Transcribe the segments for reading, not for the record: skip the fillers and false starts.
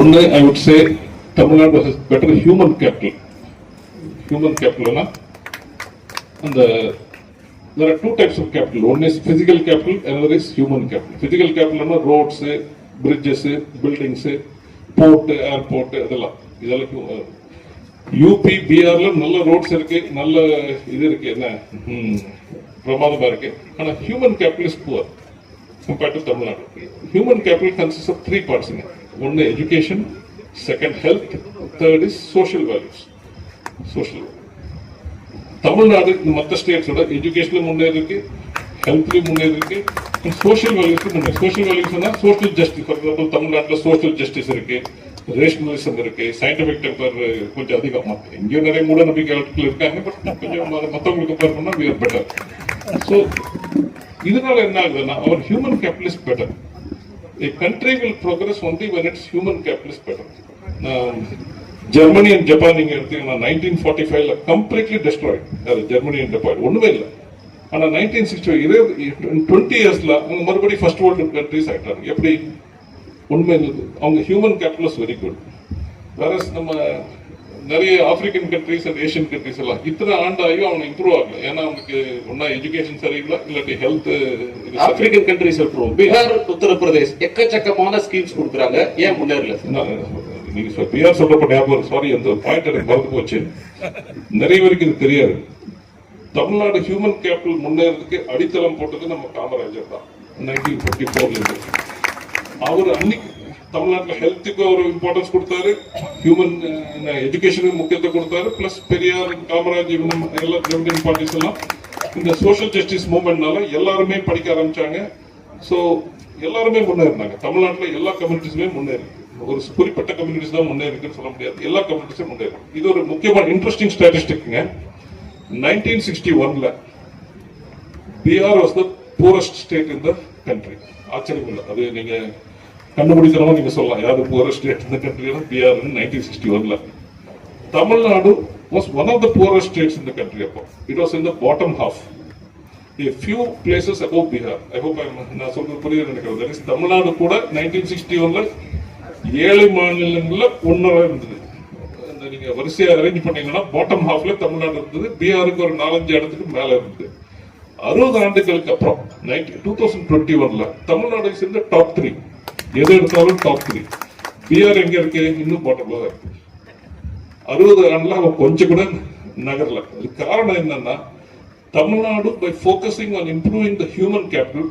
ஒன்று I would say Tamil Nadu has better human capital. Human capital and there are two types of capital. One is physical capital, another is human capital. Physical capital roads, bridges, buildings, port, airport, இதெல்லாம் UP பிஆர்ல நல்ல roads இருக்கு, நல்ல இது இருக்கு, என்ன பிரமாதமா இருக்கு. ஆனா human capital is poor compared to Tamil Nadu. Human capital consist of three parts. ஒன்னு education, second health, third is social values. Social Tamil Nadu மற்ற ஸ்டேட்ஸோட எஜுகேஷன்ல முன்னேறி இருக்கு, ஹெல்த்லயும் முன்னேறி இருக்கு, சோஷியல் வேல்யூஸ்க்கு முன்னேறி. சோஷியல் வேல்யூஸ்னா சோஷியல் ஜஸ்டிஸ். ஃபார் எக்ஸாம்பிள் தமிழ்நாட்டில் சோஷியல் ஜஸ்டிஸ் இருக்கு, ரேஷனலிசம் இருக்கு, சயின்டிபிக் டெம்பர் கொஞ்சம் அதிகம். இங்கேயும் நிறைய மூட நம்பிக்கைகள் இருக்காங்க, பட் கொஞ்சம் மற்றவங்களுக்கு கம்பேர் பண்ணா we are better. ஸோ இதனால என்ன ஆகுதுன்னா our human capital is better. A country will progress only when its human capital is better. Germany and Japan நீங்க எடுத்தீங்கன்னா 1945ல completely destroyed Germany and Japan, ஒண்ணுமே இல்லை. ஆனா 1960 20 இயர்ஸ்ல அவங்க மறுபடியும் ஃபர்ஸ்ட் வேர்ல்டு கண்ட்ரிஸ் ஆயிட்டாங்க. எப்படி? உண்மை அவங்க human capital is very good. வேற நம்ம நிறைய African countries and Asian countries எல்லாம் இத்தனை ஆண்டாயும் அவங்க இம்ப்ரூவ் ஆகல. ஏன்னா அவங்களுக்கு ஒன்னா எஜுகேஷன் சரியில்லை, இல்லாட்டி ஹெல்த். ஆப்பிரிக்கன் கண்ட்ரிஸ் சொல்றோம், பீகார், உத்தரப்பிரதேஷ் எக்கச்சக்கமான ஸ்கீம்ஸ் கொடுக்குறாங்க, ஏன் முன்னேறல? நீங்க பிஆர் சொல்றப்ப ஞாபகம், சாரி அந்த பாயிண்ட் எனக்கு மறந்து போச்சு. நிறைய பேருக்கு இது தெரியாது. தமிழ்நாடு ஹியூமன் கேபிட்டல் முன்னேறதுக்கு அடித்தளம் போட்டது நம்ம காமராஜர் தான் 1954ல இருந்து. அவர் அன்னைக்கு தமிழ்நாட்டில் ஹெல்த்துக்கு ஒரு இம்பார்ட்டன்ஸ் கொடுத்தாரு, ஹியூமன் எஜுகேஷனுக்கு முக்கியத்துவம் கொடுத்தாரு. பிளஸ் பெரியார், காமராஜ், எல்லா திராவிடியன் பார்ட்டிஸ் எல்லாம் இந்த சோஷியல் ஜஸ்டிஸ் மூவ்மெண்ட்னால எல்லாருமே படிக்க ஆரம்பிச்சாங்க. ஸோ எல்லாருமே முன்னேறினாங்க. தமிழ்நாட்டில் எல்லா கம்யூனிட்டிஸுமே முன்னேறி, ஒரு குறிப்பிட்ட கம்யூனிட்டிஸ் தான் முன்னேறிக்குன்னு சொல்ல முடியாது, எல்லா கம்யூனிட்டிஸும் முன்னேறி. இது ஒரு முக்கியமான இன்ட்ரெஸ்டிங் ஸ்டாட்டிஸ்டிக்ங்க. 1961ல Bihar was the poorest state in the country. ஆச்சரியம் இல்லை, அது நீங்க கண்டுபிடிக்கிறவங்க நீங்க சொல்லலாம் யாரு புவரஸ்ட் ஸ்டேட் இந்த கண்ட்ரி. பீகார் 1961ல. Tamil Nadu was one of the poorest states in the country. அப்போ it was in the bottom half, a few places above Bihar. I hope நான் சொல்றது புரியுது நினைக்கிறேன். தமிழ்நாடு கூட 1961ல 7 மாநிலங்கள்ல ஒன்னா இருந்தது. நீங்க வரிசையா அரேஞ்ச் பண்ணீங்கன்னா பாட்டம் ஹாஃப்ல தமிழ்நாடு இருந்தது, பீகாருக்கு ஒரு 4-5 இடத்துக்கு மேல இருந்தது. 60 ஆண்டுகளுக்கு அப்புறம் 2021ல தமிழ்நாடு சேர்ந்த டாப் 3, எது எடுத்தாலும் டாப் 3. பீகார் எங்க இருக்கு? இன்னும் பாட்டம்ல தான் இருக்கு. 60 ஆண்டுல அவன் கொஞ்சம் கூட நகரல. அதுக்கு காரணம் என்னன்னா Tamil Nadu by focusing on improving the human capital.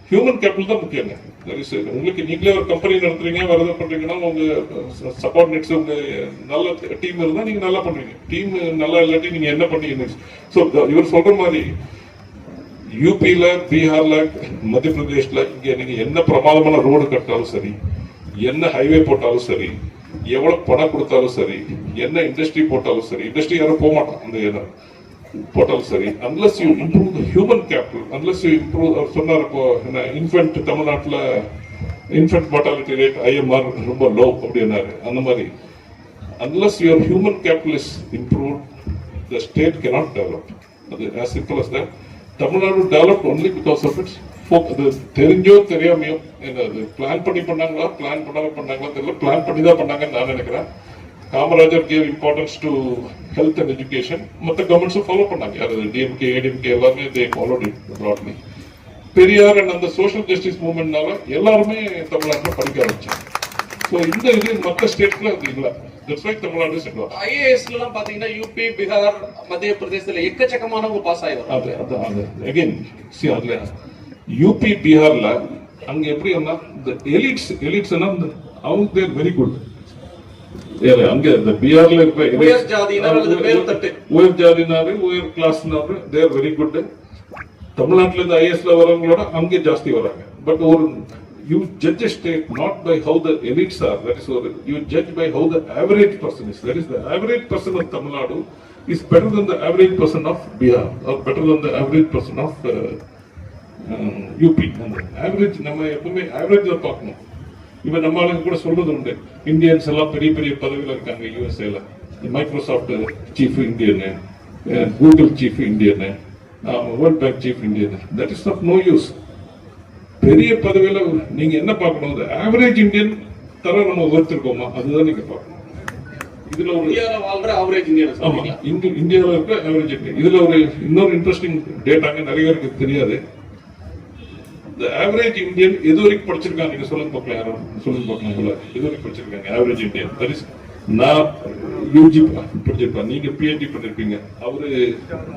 Human capital தான் முக்கியங்க. உங்களுக்கு நீங்களே ஒரு கம்பெனி நடத்துறீங்க, வேற பண்றீங்கன்னா உங்க சப்பார்டினேட்ஸ், உங்க நல்ல டீம் இருந்தா நீங்க நல்லா பண்ணுவீங்க. டீம் நல்லா இல்லாட்டி நீங்க என்ன பண்ணீங்க? ஸோ இவர் சொல்ற மாதிரி யூபியில, பீகார்ல, மத்திய பிரதேஷ்ல இங்க நீங்க என்ன பிரமாதமான ரோடு கட்டாலும் சரி, என்ன ஹைவே போட்டாலும் சரி, எவ்வளவு பணம் கொடுத்தாலும் சரி, என்ன இண்டஸ்ட்ரி போட்டாலும் சரி, இண்டஸ்ட்ரி யாரும் போக மாட்டான் அந்த போட்டாலும் சரி, unless you improve the human capital, unless you improve, சொன்னார் இப்போ இன்ஃபென்ட் தமிழ்நாட்டில் இன்ஃபென்ட் மார்டாலிட்டி ரேட் IMR ரொம்ப லோ அப்படின்னாரு. அந்த மாதிரி unless your human capital is improved, the state cannot develop. அது as simple as that. Tamil Nadu developed only because of its அது தெரிஞ்சோ தெரியாமையோ அது பிளான் பண்ணி பண்ணாங்களா, பிளான் பண்ணாம பண்ணாங்களா தெரியல, பிளான் பண்ணி தான் பண்ணாங்கன்னு நான் நினைக்கிறேன். Kamarajar gave importance to health and education. மற்ற கவர்மெண்ட்ஸும் ஃபாலோ பண்ணாங்க. யாரு டிஎம்கே, ஏடிஎம்கே எல்லாமே they followed it broadly. Periyar and அந்த சோஷியல் ஜஸ்டிஸ் மூவ்மெண்ட்னால எல்லாருமே தமிழ்நாட்டில் படிக்க ஆரம்பிச்சாங்க. ஸோ இந்த இது மற்ற ஸ்டேட்ஸ்ல அது இல்லை. That's why Tamil Nadu Selva. ஐஏஎஸ்ல எல்லாம் பாத்தீங்கன்னா யூபி, பீகார், மத்திய பிரதேசத்துல எக்கச்சக்கமானவங்க பாஸ் ஆயிடும். அது அகைன் சி அதுல யூபி, பீகார்ல அங்க எப்படி இந்த எலிட்ஸ் அவங்க தேர் வெரி குட். அங்க இந்த பீகார்ல இருக்கிற உயர் ஜாதினாரு, உயர் கிளாஸ்னாரு, தேர் வெரி குட். தமிழ்நாட்டில இருந்து ஐஏஎஸ்ல வரவங்களோட அங்கே ஜாஸ்தி வராங்க. பட் ஒரு you judge a state not by how the elites are, that is, you judge by how the average person is. That is, the average person of Tamil Nadu is better than the average person of Bihar, or better than the average person of UP. Average நம்ம எப்பவுமே average தான் பார்க்கணும். இவன் நம்ம ஆளுங்க கூட சொல்றது உண்டு, இந்தியன்ஸ் எல்லாம் பெரிய பெரிய பதவியில் இருக்காங்க யூஎஸ்ஏல. Microsoft chief Indian, Google chief Indian, world bank chief Indian. That is of no use. பெரிய பதவியில நீங்க என்ன பார்க்கணும்? ஆவரேஜ் இந்தியன் தரம் நம்ம உயர்த்திருக்கோமா அதுதான் நீங்க பார்க்கணும். இதுல ஒரு இந்தியால வாழ்ற ஆவரேஜ் இந்தியன் ஆமா இந்தியாவில் இருக்க ஆவரேஜ் இதுல ஒரு இன்னொரு இன்ட்ரெஸ்டிங் டேட்டாங்க நிறைய பேருக்கு தெரியாது. இந்த ஆவரேஜ் இந்தியன் எது வரைக்கும் படிச்சிருக்காங்க நீங்க சொல்லுங்க பார்க்கலாம். யாரும் சொல்லுங்க பார்க்கலாம். எது வரைக்கும் படிச்சிருக்காங்க ஆவரேஜ் இந்தியன்? தட் இஸ் நான் யூஜி படிச்சிருப்பேன், நீங்க பிஹெச்டி பண்ணிருப்பீங்க, அவரு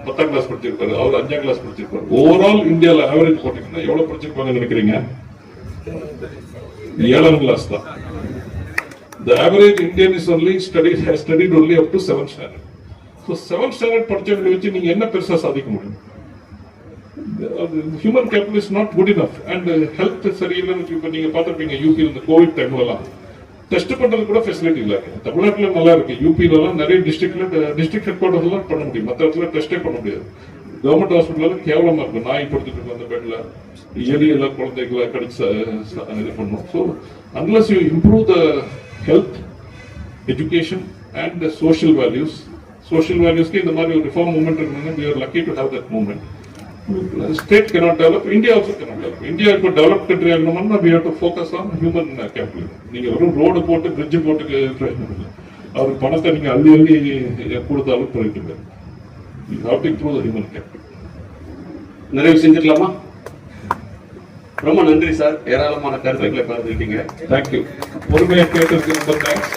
10ஆம் கிளாஸ் படிச்சிருப்பாரு, அவர் 5ஆம் கிளாஸ் படிச்சிருப்பாரு. ஓவரால் இந்தியால ஆவரேஜ் போட்டீங்கன்னா எவ்வளவு படிச்சிருப்பாங்கன்னு நினைக்கிறீங்க? 7ஆம் கிளாஸ் தான். The average Indian is only has studied only up to 7th standard. So 7th standard படிச்சவங்களை வச்சு நீங்க என்ன பெருசா சாதிக்க முடியும்? Human capital is not good enough. And health சரியில்லைன்னு இப்ப நீங்க பார்த்திருப்பீங்க யூபியில் இந்த கோவிட் டைம்ல எல்லாம் டெஸ்ட் பண்றது கூட ஃபெசிலிட்டி இல்ல. தமிழ்நாட்டில் நல்லா இருக்கு, யூபியில எல்லாம் நிறைய டிஸ்ட்ரிக்ட் ஹெட் குவார்டர்ஸ் எல்லாம் பண்ண முடியும், மற்ற இடத்துல டெஸ்டே பண்ண முடியாது. கவர்மெண்ட் ஹாஸ்பிட்டல் கேவலமா இருக்கு, நாய் படுத்துட்டு இருக்கு அந்த பெட்ல, எலி எல்லாம் குழந்தைகளை கடிச்சு இது பண்ணும். So unless you improve the health, education and the social values. Social values ke indha mari or reform movement irukanga. We are lucky to have that movement. State cannot develop, India also cannot develop. India is a developed country aganumana we have to focus on human capital. Neenga verum road potu bridge potu prayanam illa, avaru panatha neenga alli koduthalum proyektam. You have to improve the human capital. நிறைவு செஞ்சிடலாமா? ரொம்ப நன்றி sir, ஏராளமான கருத்துக்களை பகிர்ந்துக்கிட்டீங்க. Thank you. பொறுமையா கேட்டதுக்கு ரொம்ப thanks.